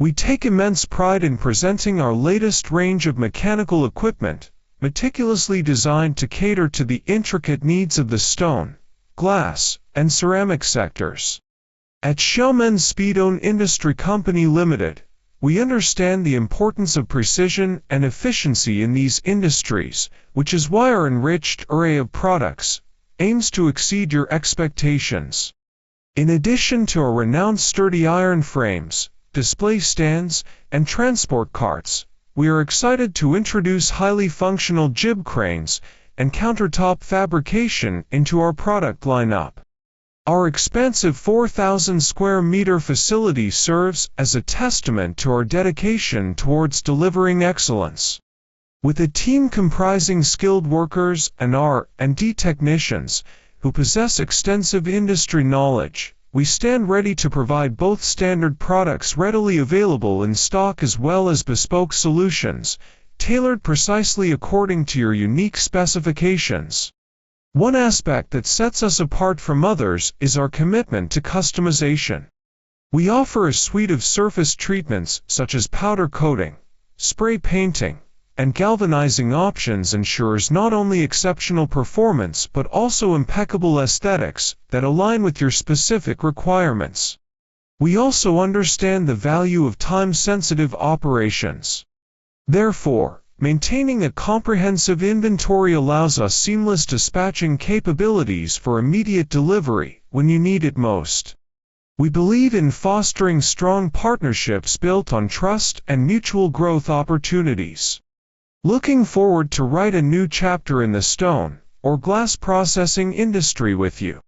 We take immense pride in presenting our latest range of mechanical equipment, meticulously designed to cater to the intricate needs of the stone, glass, and ceramic sectors. At Eouipment Speedone Industry Company Limited, we understand the importance of precision and efficiency in these industries, which is why our enriched array of products aims to exceed your expectations. In addition to our renowned sturdy iron frames, display stands, and transport carts, we are excited to introduce highly functional jib cranes and countertop fabrication into our product lineup. Our expansive 4,000 square meter facility serves as a testament to our dedication towards delivering excellence. With a team comprising skilled workers and R&D technicians who possess extensive industry knowledge, we stand ready to provide both standard products readily available in stock as well as bespoke solutions, tailored precisely according to your unique specifications. One aspect that sets us apart from others is our commitment to customization. We offer a suite of surface treatments such as powder coating, spray painting, and galvanizing options ensures not only exceptional performance but also impeccable aesthetics that align with your specific requirements. We also understand the value of time-sensitive operations. Therefore, maintaining a comprehensive inventory allows us seamless dispatching capabilities for immediate delivery when you need it most. We believe in fostering strong partnerships built on trust and mutual growth opportunities. Looking forward to write a new chapter in the stone or glass processing industry with you.